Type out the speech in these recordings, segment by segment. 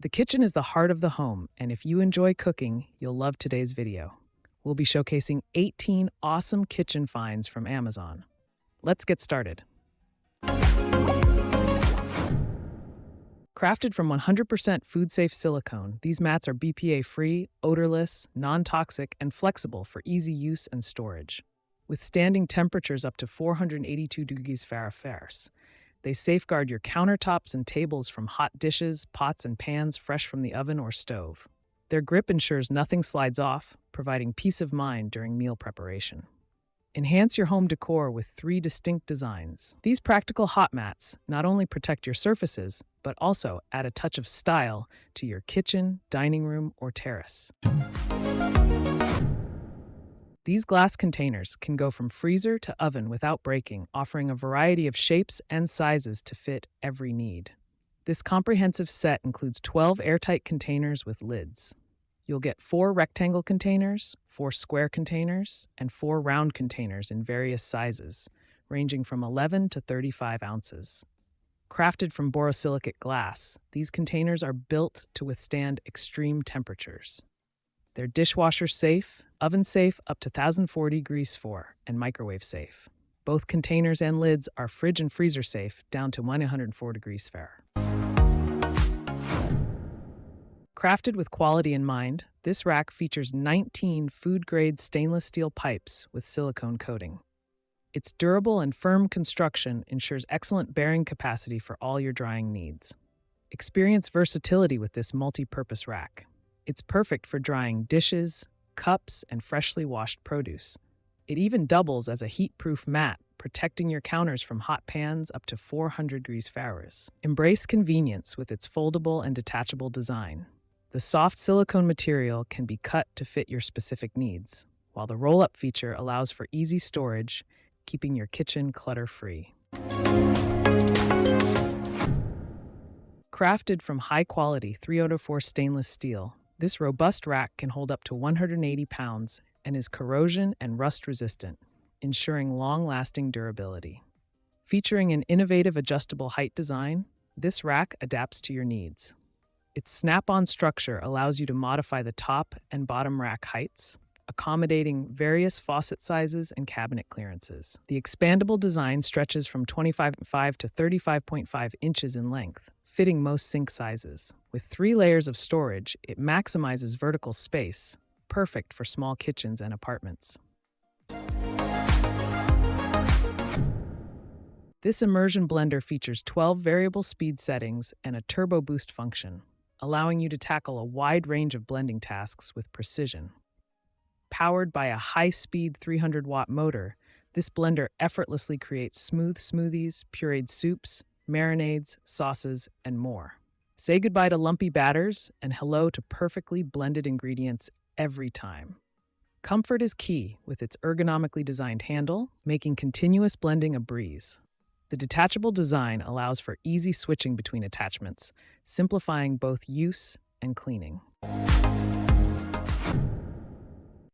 The kitchen is the heart of the home, and if you enjoy cooking, you'll love today's video. We'll be showcasing 18 awesome kitchen finds from Amazon. Let's get started. Crafted from 100% food-safe silicone, these mats are BPA-free, odorless, non-toxic, and flexible for easy use and storage. Withstanding temperatures up to 482 degrees Fahrenheit, they safeguard your countertops and tables from hot dishes, pots, and pans fresh from the oven or stove. Their grip ensures nothing slides off, providing peace of mind during meal preparation. Enhance your home decor with 3 distinct designs. These practical hot mats not only protect your surfaces, but also add a touch of style to your kitchen, dining room, or terrace. These glass containers can go from freezer to oven without breaking, offering a variety of shapes and sizes to fit every need. This comprehensive set includes 12 airtight containers with lids. You'll get 4 rectangle containers, 4 square containers, and 4 round containers in various sizes, ranging from 11 to 35 ounces. Crafted from borosilicate glass, these containers are built to withstand extreme temperatures. They're dishwasher safe, oven safe up to 1040 degrees Fahrenheit, and microwave safe. Both containers and lids are fridge and freezer safe down to 104 degrees Fahrenheit. Crafted with quality in mind, this rack features 19 food-grade stainless steel pipes with silicone coating. Its durable and firm construction ensures excellent bearing capacity for all your drying needs. Experience versatility with this multi-purpose rack. It's perfect for drying dishes, cups, and freshly washed produce. It even doubles as a heat-proof mat, protecting your counters from hot pans up to 400 degrees Fahrenheit. Embrace convenience with its foldable and detachable design. The soft silicone material can be cut to fit your specific needs, while the roll-up feature allows for easy storage, keeping your kitchen clutter-free. Crafted from high-quality 304 stainless steel, this robust rack can hold up to 180 pounds and is corrosion and rust-resistant, ensuring long-lasting durability. Featuring an innovative adjustable height design, this rack adapts to your needs. Its snap-on structure allows you to modify the top and bottom rack heights, accommodating various faucet sizes and cabinet clearances. The expandable design stretches from 25.5 to 35.5 inches in length, fitting most sink sizes. With 3 layers of storage, it maximizes vertical space, perfect for small kitchens and apartments. This immersion blender features 12 variable speed settings and a turbo boost function, allowing you to tackle a wide range of blending tasks with precision. Powered by a high-speed 300-watt motor, this blender effortlessly creates smooth smoothies, pureed soups, marinades, sauces, and more. Say goodbye to lumpy batters and hello to perfectly blended ingredients every time. Comfort is key with its ergonomically designed handle, making continuous blending a breeze. The detachable design allows for easy switching between attachments, simplifying both use and cleaning.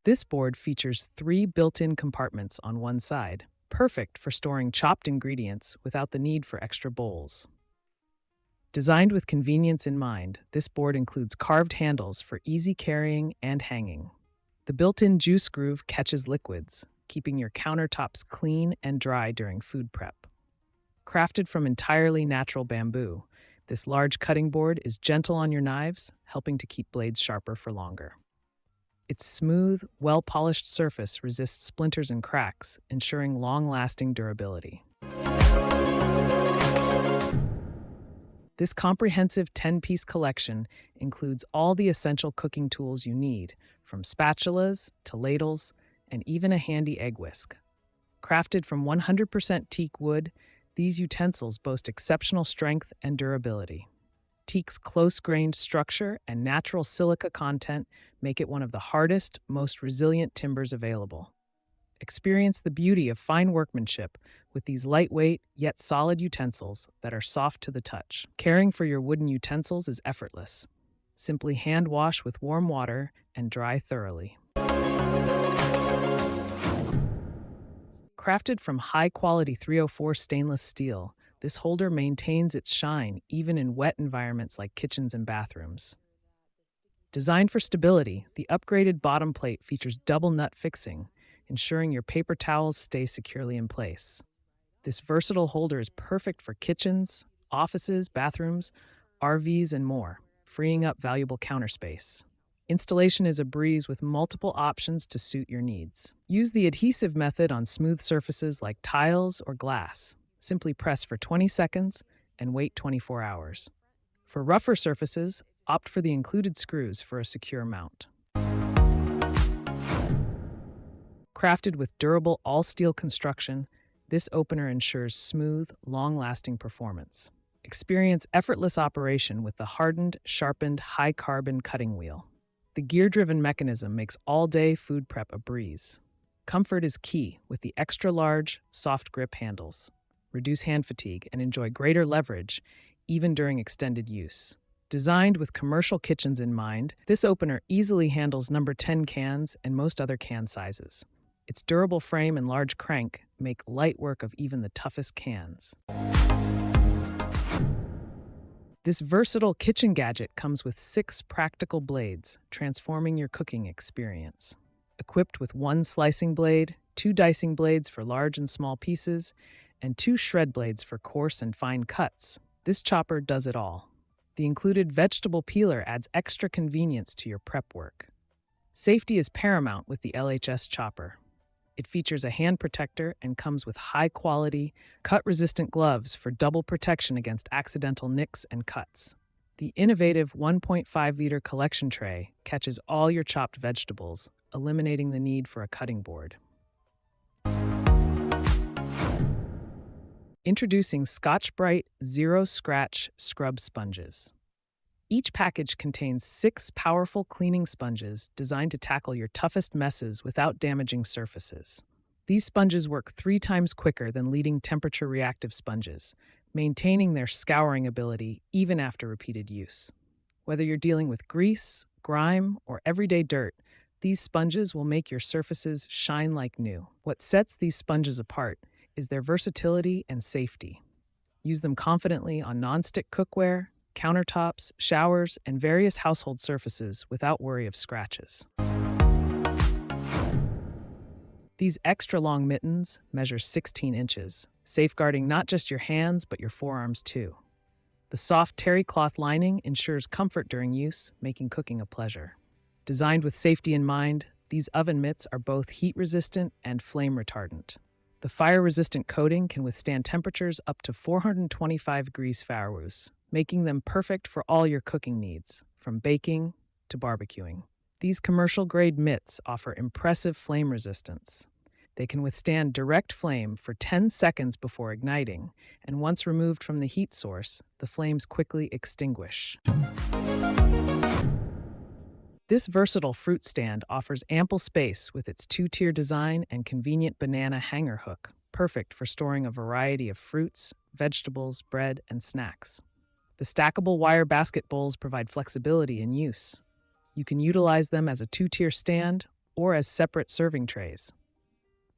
This board features 3 built-in compartments on one side, perfect for storing chopped ingredients without the need for extra bowls. Designed with convenience in mind, this board includes carved handles for easy carrying and hanging. The built-in juice groove catches liquids, keeping your countertops clean and dry during food prep. Crafted from entirely natural bamboo, this large cutting board is gentle on your knives, helping to keep blades sharper for longer. Its smooth, well-polished surface resists splinters and cracks, ensuring long-lasting durability. This comprehensive 10-piece collection includes all the essential cooking tools you need, from spatulas to ladles and even a handy egg whisk. Crafted from 100% teak wood, these utensils boast exceptional strength and durability. Teak's close-grained structure and natural silica content make it one of the hardest, most resilient timbers available. Experience the beauty of fine workmanship with these lightweight yet solid utensils that are soft to the touch. Caring for your wooden utensils is effortless. Simply hand wash with warm water and dry thoroughly. Crafted from high-quality 304 stainless steel, This holder maintains its shine even in wet environments like kitchens and bathrooms. Designed for stability, the upgraded bottom plate features double nut fixing, ensuring your paper towels stay securely in place. This versatile holder is perfect for kitchens, offices, bathrooms, RVs, and more, freeing up valuable counter space. Installation is a breeze with multiple options to suit your needs. Use the adhesive method on smooth surfaces like tiles or glass. Simply press for 20 seconds and wait 24 hours. For rougher surfaces, opt for the included screws for a secure mount. Crafted with durable all-steel construction, this opener ensures smooth, long-lasting performance. Experience effortless operation with the hardened, sharpened, high-carbon cutting wheel. The gear-driven mechanism makes all-day food prep a breeze. Comfort is key with the extra-large, soft-grip handles. Reduce hand fatigue and enjoy greater leverage, even during extended use. Designed with commercial kitchens in mind, this opener easily handles number 10 cans and most other can sizes. Its durable frame and large crank make light work of even the toughest cans. This versatile kitchen gadget comes with 6 practical blades, transforming your cooking experience. Equipped with 1 slicing blade, 2 dicing blades for large and small pieces, and 2 shred blades for coarse and fine cuts, this chopper does it all. The included vegetable peeler adds extra convenience to your prep work. Safety is paramount with the LHS chopper. It features a hand protector and comes with high-quality, cut-resistant gloves for double protection against accidental nicks and cuts. The innovative 1.5-liter collection tray catches all your chopped vegetables, eliminating the need for a cutting board. Introducing Scotch-Brite Zero Scratch Scrub Sponges. Each package contains 6 powerful cleaning sponges designed to tackle your toughest messes without damaging surfaces. These sponges work 3 times quicker than leading temperature-reactive sponges, maintaining their scouring ability even after repeated use. Whether you're dealing with grease, grime, or everyday dirt, these sponges will make your surfaces shine like new. What sets these sponges apart is their versatility and safety. Use them confidently on non-stick cookware, countertops, showers, and various household surfaces without worry of scratches. These extra-long mittens measure 16 inches, safeguarding not just your hands but your forearms too. The soft terry cloth lining ensures comfort during use, making cooking a pleasure. Designed with safety in mind, these oven mitts are both heat-resistant and flame-retardant. The fire-resistant coating can withstand temperatures up to 425 degrees Fahrenheit, making them perfect for all your cooking needs, from baking to barbecuing. These commercial-grade mitts offer impressive flame resistance. They can withstand direct flame for 10 seconds before igniting, and once removed from the heat source, the flames quickly extinguish. This versatile fruit stand offers ample space with its 2-tier design and convenient banana hanger hook, perfect for storing a variety of fruits, vegetables, bread, and snacks. The stackable wire basket bowls provide flexibility in use. You can utilize them as a 2-tier stand or as separate serving trays.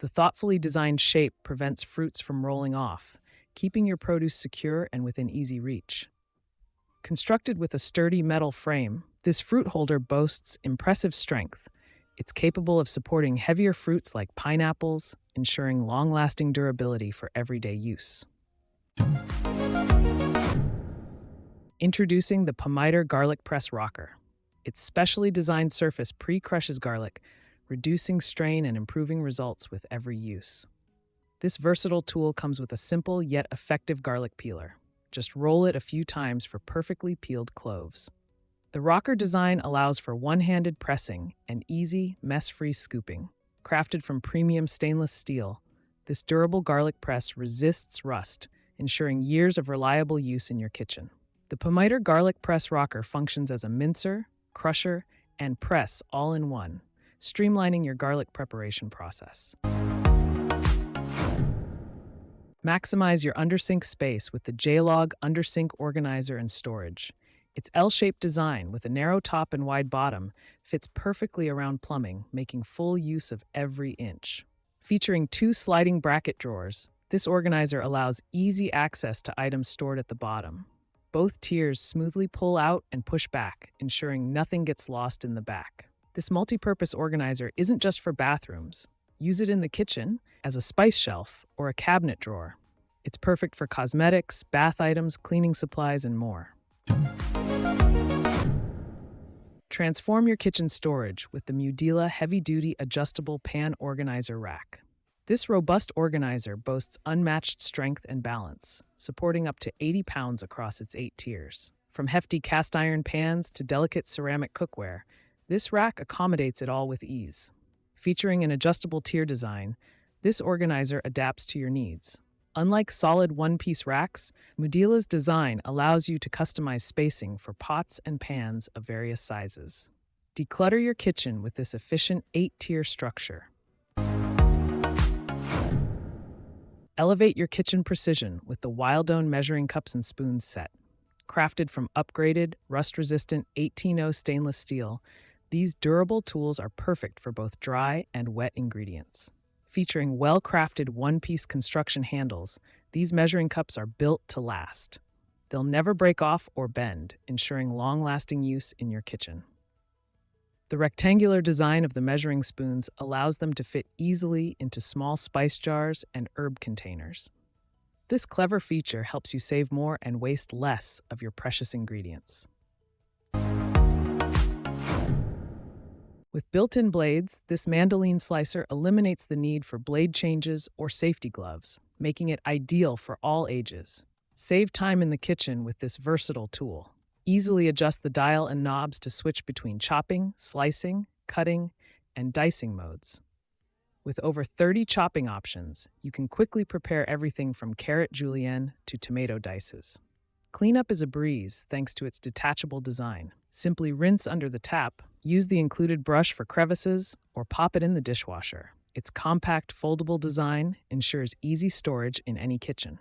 The thoughtfully designed shape prevents fruits from rolling off, keeping your produce secure and within easy reach. Constructed with a sturdy metal frame, this fruit holder boasts impressive strength. It's capable of supporting heavier fruits like pineapples, ensuring long-lasting durability for everyday use. Introducing the Pomyter Garlic Press Rocker. Its specially designed surface pre-crushes garlic, reducing strain and improving results with every use. This versatile tool comes with a simple yet effective garlic peeler. Just roll it a few times for perfectly peeled cloves. The rocker design allows for one-handed pressing and easy, mess-free scooping. Crafted from premium stainless steel, this durable garlic press resists rust, ensuring years of reliable use in your kitchen. The Pomyter Garlic Press Rocker functions as a mincer, crusher, and press all in one, streamlining your garlic preparation process. Maximize your undersink space with the JAILOG Undersink Organizer and Storage. Its L-shaped design with a narrow top and wide bottom fits perfectly around plumbing, making full use of every inch. Featuring 2 sliding bracket drawers, This organizer allows easy access to items stored at the bottom. Both tiers smoothly pull out and push back, ensuring nothing gets lost in the back. This multi-purpose organizer isn't just for bathrooms. Use it in the kitchen, as a spice shelf, or a cabinet drawer. It's perfect for cosmetics, bath items, cleaning supplies, and more. Transform your kitchen storage with the MUDEELA Heavy-Duty Adjustable Pan Organizer Rack. This robust organizer boasts unmatched strength and balance, supporting up to 80 pounds across its 8 tiers. From hefty cast iron pans to delicate ceramic cookware, this rack accommodates it all with ease. Featuring an adjustable tier design, this organizer adapts to your needs. Unlike solid one-piece racks, MUDEELA's design allows you to customize spacing for pots and pans of various sizes. Declutter your kitchen with this efficient 8-tier structure. Elevate your kitchen precision with the Wildone measuring cups and spoons set. Crafted from upgraded, rust-resistant 18-0 stainless steel, these durable tools are perfect for both dry and wet ingredients. Featuring well-crafted one-piece construction handles, these measuring cups are built to last. They'll never break off or bend, ensuring long-lasting use in your kitchen. The rectangular design of the measuring spoons allows them to fit easily into small spice jars and herb containers. This clever feature helps you save more and waste less of your precious ingredients. With built-in blades, this mandolin slicer eliminates the need for blade changes or safety gloves, making it ideal for all ages. Save time in the kitchen with this versatile tool. Easily adjust the dial and knobs to switch between chopping, slicing, cutting, and dicing modes. With over 30 chopping options, you can quickly prepare everything from carrot julienne to tomato dices. Cleanup is a breeze thanks to its detachable design. Simply rinse under the tap, use the included brush for crevices, or pop it in the dishwasher. Its compact, foldable design ensures easy storage in any kitchen.